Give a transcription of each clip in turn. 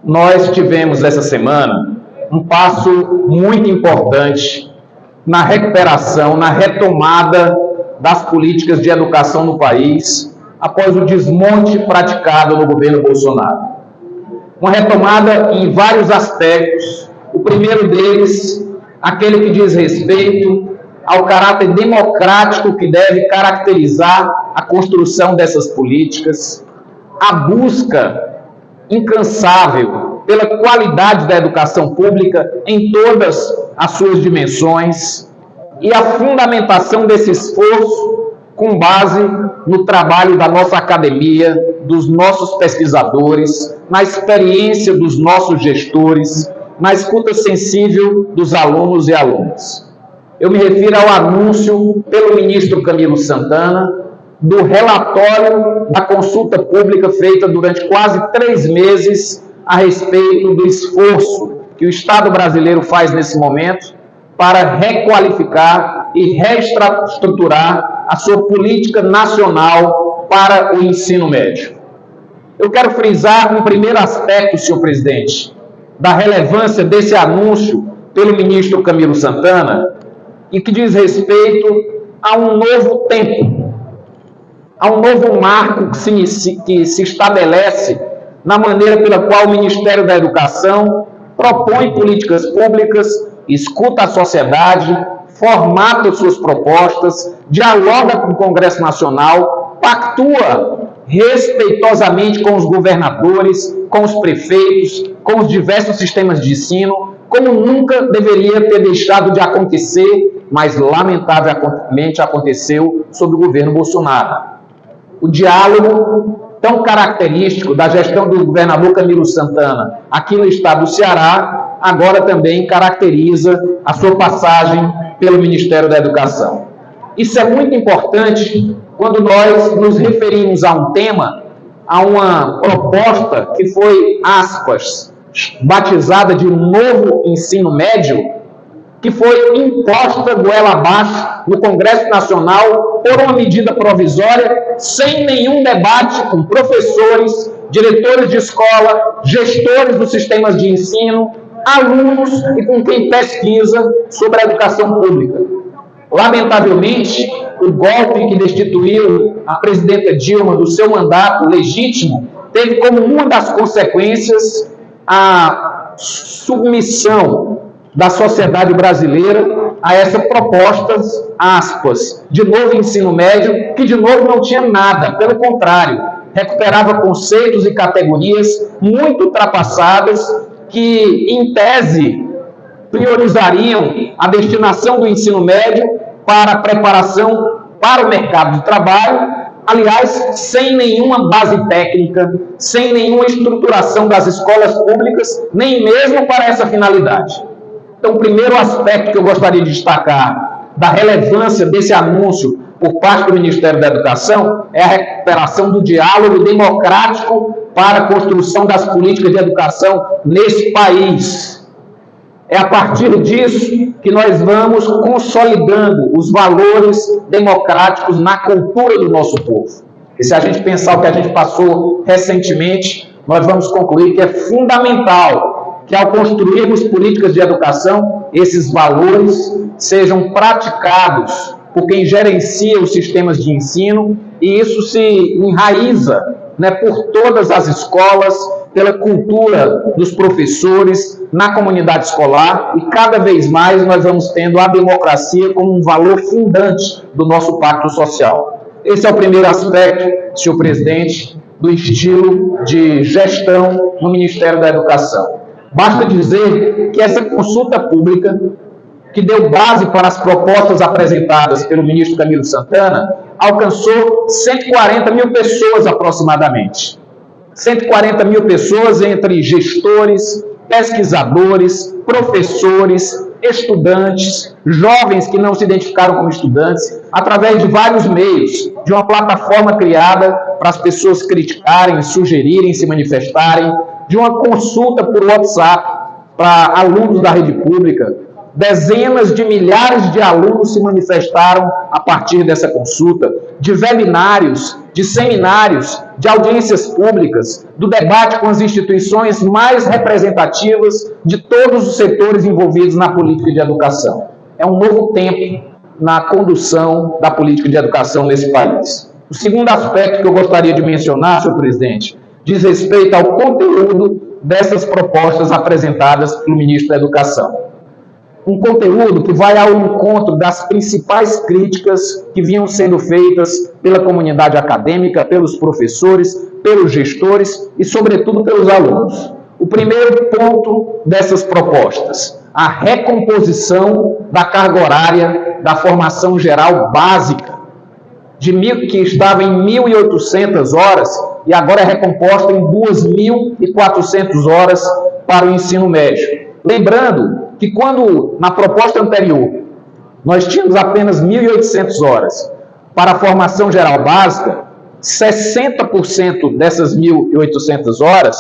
Nós tivemos essa semana um passo muito importante na recuperação, na retomada das políticas de educação no país, após o desmonte praticado no governo Bolsonaro. Uma retomada em vários aspectos. O primeiro deles, aquele que diz respeito ao caráter democrático que deve caracterizar a construção dessas políticas, a busca incansável pela qualidade da educação pública em todas as suas dimensões e a fundamentação desse esforço com base no trabalho da nossa academia, dos nossos pesquisadores, na experiência dos nossos gestores, na escuta sensível dos alunos e alunas. Eu me refiro ao anúncio pelo ministro Camilo Santana do relatório da consulta pública feita durante quase 3 meses a respeito do esforço que o Estado brasileiro faz nesse momento para requalificar e reestruturar a sua política nacional para o ensino médio. Eu quero frisar um primeiro aspecto, senhor presidente, da relevância desse anúncio pelo ministro Camilo Santana e que diz respeito a um novo tempo, a um novo marco que se estabelece na maneira pela qual o Ministério da Educação propõe políticas públicas, escuta a sociedade, formata suas propostas, dialoga com o Congresso Nacional, pactua respeitosamente com os governadores, com os prefeitos, com os diversos sistemas de ensino, como nunca deveria ter deixado de acontecer, mas lamentavelmente aconteceu sob o governo Bolsonaro. O diálogo tão característico da gestão do governador Camilo Santana aqui no estado do Ceará, agora também caracteriza a sua passagem pelo Ministério da Educação. Isso é muito importante quando nós nos referimos a um tema, a uma proposta que foi, aspas, batizada de um novo ensino médio, que foi imposta goela abaixo no Congresso Nacional por uma medida provisória, sem nenhum debate com professores, diretores de escola, gestores dos sistemas de ensino, alunos e com quem pesquisa sobre a educação pública. Lamentavelmente, o golpe que destituiu a presidenta Dilma do seu mandato legítimo teve como uma das consequências a submissão da sociedade brasileira a essa proposta, aspas, de novo ensino médio, que de novo não tinha nada, pelo contrário, recuperava conceitos e categorias muito ultrapassadas que, em tese, priorizariam a destinação do ensino médio para a preparação para o mercado de trabalho, aliás, sem nenhuma base técnica, sem nenhuma estruturação das escolas públicas, nem mesmo para essa finalidade. Então, o primeiro aspecto que eu gostaria de destacar da relevância desse anúncio por parte do Ministério da Educação é a recuperação do diálogo democrático para a construção das políticas de educação nesse país. É a partir disso que nós vamos consolidando os valores democráticos na cultura do nosso povo. E se a gente pensar o que a gente passou recentemente, nós vamos concluir que é fundamental que, ao construirmos políticas de educação, esses valores sejam praticados por quem gerencia os sistemas de ensino, e isso se enraiza, por todas as escolas, pela cultura dos professores, na comunidade escolar, e cada vez mais nós vamos tendo a democracia como um valor fundante do nosso pacto social. Esse é o primeiro aspecto, senhor presidente, do estilo de gestão no Ministério da Educação. Basta dizer que essa consulta pública, que deu base para as propostas apresentadas pelo ministro Camilo Santana, alcançou 140 mil pessoas aproximadamente. 140 mil pessoas entre gestores, pesquisadores, professores, estudantes, jovens que não se identificaram como estudantes, através de vários meios, de uma plataforma criada para as pessoas criticarem, sugerirem, se manifestarem, de uma consulta por WhatsApp para alunos da rede pública. Dezenas de milhares de alunos se manifestaram a partir dessa consulta, de webinários de seminários, de audiências públicas, do debate com as instituições mais representativas de todos os setores envolvidos na política de educação. É um novo tempo na condução da política de educação nesse país. O segundo aspecto que eu gostaria de mencionar, senhor presidente, diz respeito ao conteúdo dessas propostas apresentadas pelo ministro da Educação. Um conteúdo que vai ao encontro das principais críticas que vinham sendo feitas pela comunidade acadêmica, pelos professores, pelos gestores e, sobretudo, pelos alunos. O primeiro ponto dessas propostas, a recomposição da carga horária da formação geral básica, que estava em 1.800 horas e agora é recomposta em 2.400 horas para o ensino médio. Lembrando que quando, na proposta anterior, nós tínhamos apenas 1.800 horas para a formação geral básica, 60% dessas 1.800 horas,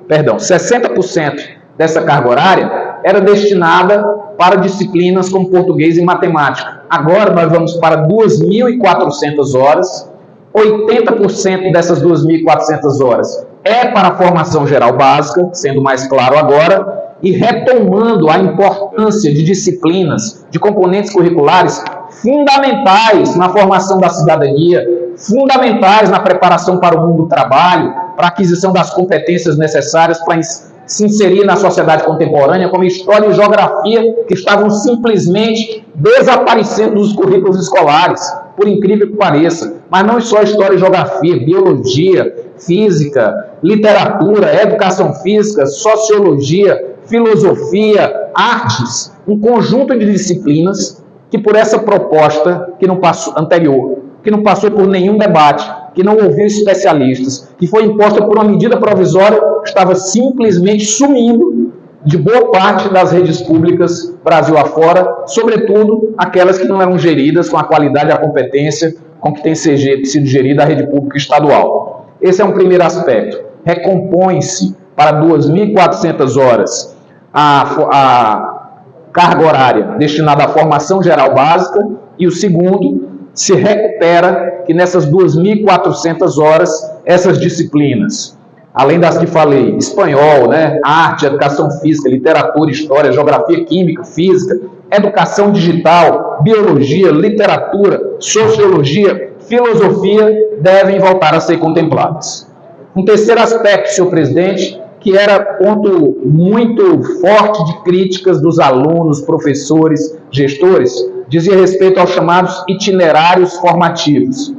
60% dessa carga horária era destinada para disciplinas como português e matemática. Agora nós vamos para 2.400 horas, 80% dessas 2.400 horas é para a formação geral básica, sendo mais claro agora, e retomando a importância de disciplinas, de componentes curriculares fundamentais na formação da cidadania, fundamentais na preparação para o mundo do trabalho, para a aquisição das competências necessárias para se inserir na sociedade contemporânea, como história e geografia, que estavam simplesmente desaparecendo dos currículos escolares, por incrível que pareça. Mas não só história e geografia, biologia, física, literatura, educação física, sociologia, filosofia, artes, um conjunto de disciplinas que por essa proposta que não passou, anterior, que não passou por nenhum debate, que não ouviu especialistas, que foi imposta por uma medida provisória, estava simplesmente sumindo de boa parte das redes públicas Brasil afora, sobretudo aquelas que não eram geridas com a qualidade e a competência com que tem sido gerida a rede pública estadual. Esse é um primeiro aspecto. Recompõe-se para 2.400 horas a carga horária destinada à formação geral básica e o segundo, se recupera que nessas 2.400 horas, essas disciplinas, além das que falei, espanhol, arte, educação física, literatura, história, geografia, química, física, educação digital, biologia, literatura, sociologia, filosofia, devem voltar a ser contempladas. Um terceiro aspecto, senhor presidente, que era ponto muito forte de críticas dos alunos, professores, gestores, dizia respeito aos chamados itinerários formativos,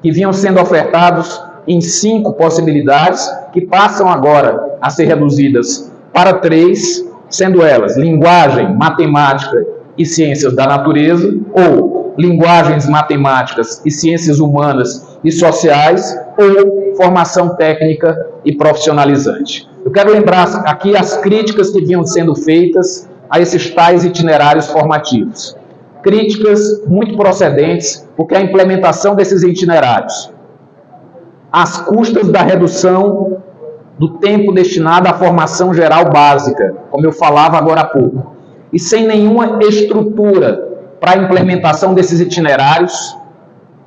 que vinham sendo ofertados em 5 possibilidades, que passam agora a ser reduzidas para 3, sendo elas linguagem, matemática e ciências da natureza, ou linguagens, matemáticas e ciências humanas e sociais, ou formação técnica e profissionalizante. Eu quero lembrar aqui as críticas que vinham sendo feitas a esses tais itinerários formativos. Críticas muito procedentes, porque a implementação desses itinerários, às custas da redução do tempo destinado à formação geral básica, como eu falava agora há pouco, e sem nenhuma estrutura para a implementação desses itinerários,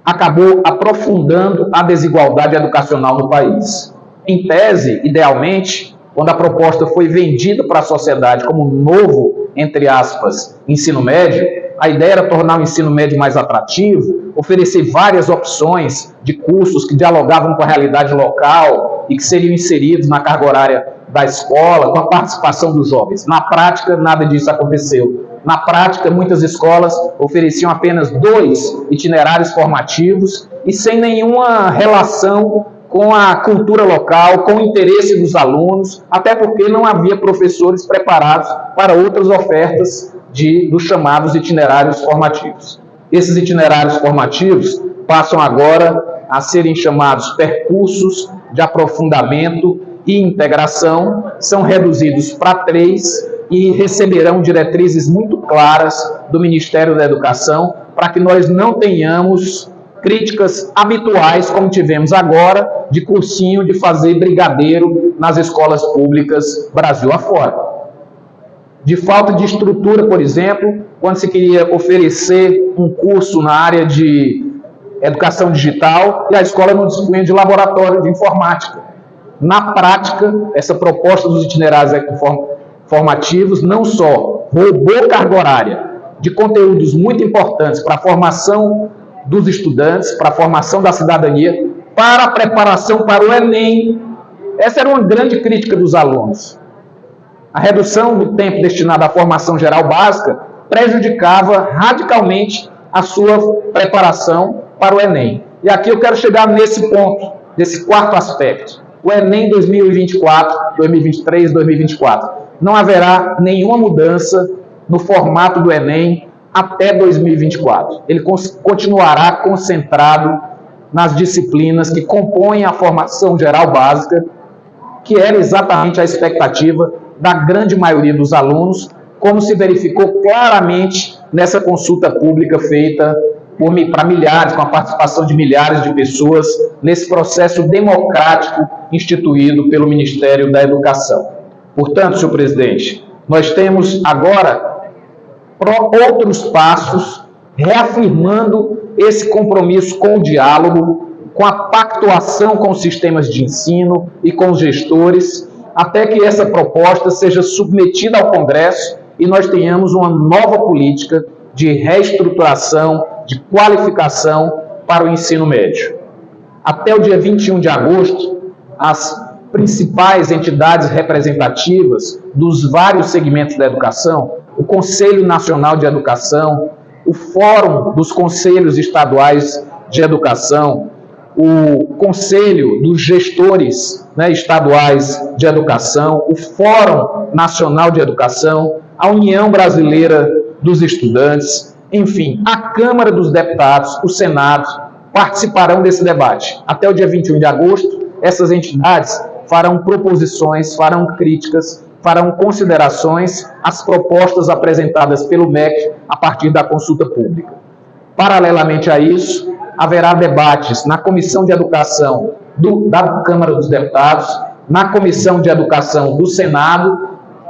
acabou aprofundando a desigualdade educacional no país. Em tese, idealmente, quando a proposta foi vendida para a sociedade como novo, entre aspas, ensino médio, a ideia era tornar o ensino médio mais atrativo, oferecer várias opções de cursos que dialogavam com a realidade local e que seriam inseridos na carga horária da escola, com a participação dos jovens. Na prática, nada disso aconteceu. Na prática, muitas escolas ofereciam apenas 2 itinerários formativos e sem nenhuma relação com a cultura local, com o interesse dos alunos, até porque não havia professores preparados para outras ofertas dos chamados itinerários formativos. Esses itinerários formativos passam agora a serem chamados percursos de aprofundamento e integração, são reduzidos para 3 e receberão diretrizes muito claras do Ministério da Educação para que nós não tenhamos críticas habituais, como tivemos agora, de cursinho de fazer brigadeiro nas escolas públicas Brasil afora. De falta de estrutura, por exemplo, quando se queria oferecer um curso na área de educação digital, e a escola não dispunha de laboratório de informática. Na prática, essa proposta dos itinerários formativos não só roubou carga horária de conteúdos muito importantes para a formação dos estudantes, para a formação da cidadania, para a preparação para o Enem. Essa era uma grande crítica dos alunos. A redução do tempo destinado à formação geral básica prejudicava radicalmente a sua preparação para o Enem. E aqui eu quero chegar nesse ponto, nesse quarto aspecto. O Enem 2024, 2023, 2024. Não haverá nenhuma mudança no formato do Enem até 2024. Ele continuará concentrado nas disciplinas que compõem a formação geral básica, que era exatamente a expectativa da grande maioria dos alunos, como se verificou claramente nessa consulta pública feita para milhares, com a participação de milhares de pessoas, nesse processo democrático instituído pelo Ministério da Educação. Portanto, senhor presidente, nós temos agora outros passos reafirmando esse compromisso com o diálogo, com a pactuação com os sistemas de ensino e com os gestores, até que essa proposta seja submetida ao Congresso e nós tenhamos uma nova política de reestruturação, de qualificação para o ensino médio. Até o dia 21 de agosto, as principais entidades representativas dos vários segmentos da educação, o Conselho Nacional de Educação, o Fórum dos Conselhos Estaduais de Educação, o Conselho dos Gestores Estaduais de Educação, o Fórum Nacional de Educação, a União Brasileira dos Estudantes, enfim, a Câmara dos Deputados, o Senado, participarão desse debate. Até o dia 21 de agosto, essas entidades farão proposições, farão críticas, farão considerações às propostas apresentadas pelo MEC a partir da consulta pública. Paralelamente a isso, haverá debates na Comissão de Educação da Câmara dos Deputados, na Comissão de Educação do Senado,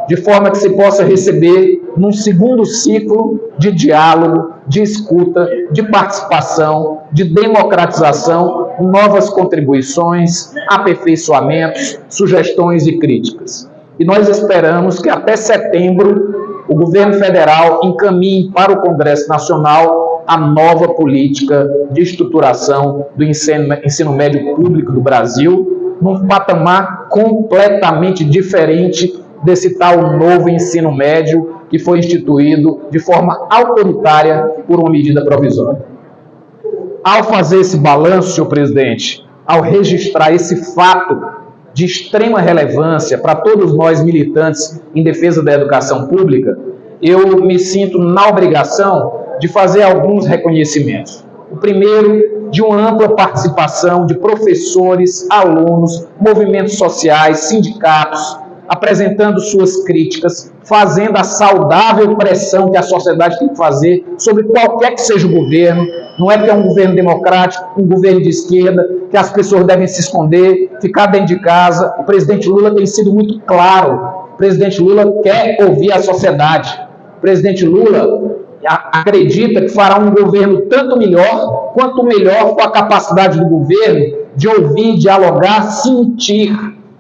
de forma que se possa receber, num segundo ciclo de diálogo, de escuta, de participação, de democratização, novas contribuições, aperfeiçoamentos, sugestões e críticas. E nós esperamos que até setembro o governo federal encaminhe para o Congresso Nacional a nova política de estruturação do ensino médio público do Brasil, num patamar completamente diferente desse tal novo ensino médio que foi instituído de forma autoritária por uma medida provisória. Ao fazer esse balanço, senhor presidente, ao registrar esse fato de extrema relevância para todos nós militantes em defesa da educação pública, eu me sinto na obrigação de fazer alguns reconhecimentos. O primeiro, de uma ampla participação de professores, alunos, movimentos sociais, sindicatos, apresentando suas críticas, fazendo a saudável pressão que a sociedade tem que fazer sobre qualquer que seja o governo. Não é que é um governo democrático, um governo de esquerda, que as pessoas devem se esconder, ficar dentro de casa. O presidente Lula tem sido muito claro. O presidente Lula quer ouvir a sociedade. O presidente Lula acredita que fará um governo tanto melhor, quanto melhor com a capacidade do governo de ouvir, dialogar, sentir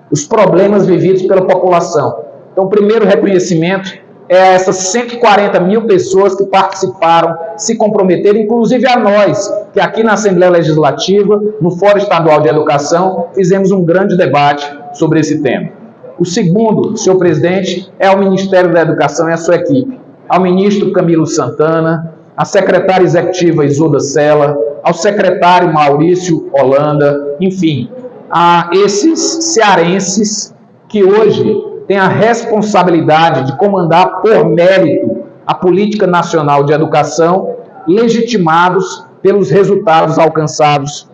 os problemas vividos pela população. Então, o primeiro reconhecimento é a essas 140 mil pessoas que participaram, se comprometeram, inclusive a nós, que aqui na Assembleia Legislativa, no Fórum Estadual de Educação, fizemos um grande debate sobre esse tema. O segundo, senhor presidente, é ao Ministério da Educação e a sua equipe, ao ministro Camilo Santana, à secretária executiva Isolda Sela, ao secretário Maurício Holanda, enfim, a esses cearenses que hoje têm a responsabilidade de comandar por mérito a política nacional de educação, legitimados pelos resultados alcançados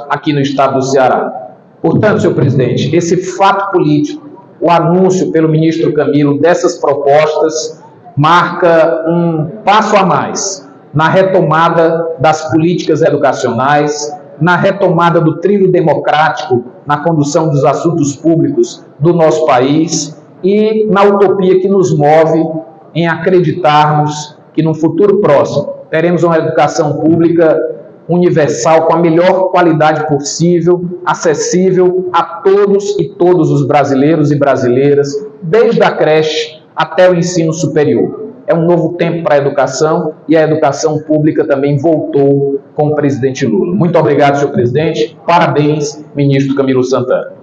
aqui no estado do Ceará. Portanto, senhor presidente, esse fato político, o anúncio pelo ministro Camilo dessas propostas, marca um passo a mais na retomada das políticas educacionais, na retomada do trilho democrático na condução dos assuntos públicos do nosso país e na utopia que nos move em acreditarmos que no futuro próximo teremos uma educação pública universal com a melhor qualidade possível, acessível a todos e todos os brasileiros e brasileiras, desde a creche até o ensino superior. É um novo tempo para a educação e a educação pública também voltou com o presidente Lula. Muito obrigado, senhor presidente. Parabéns, ministro Camilo Santana.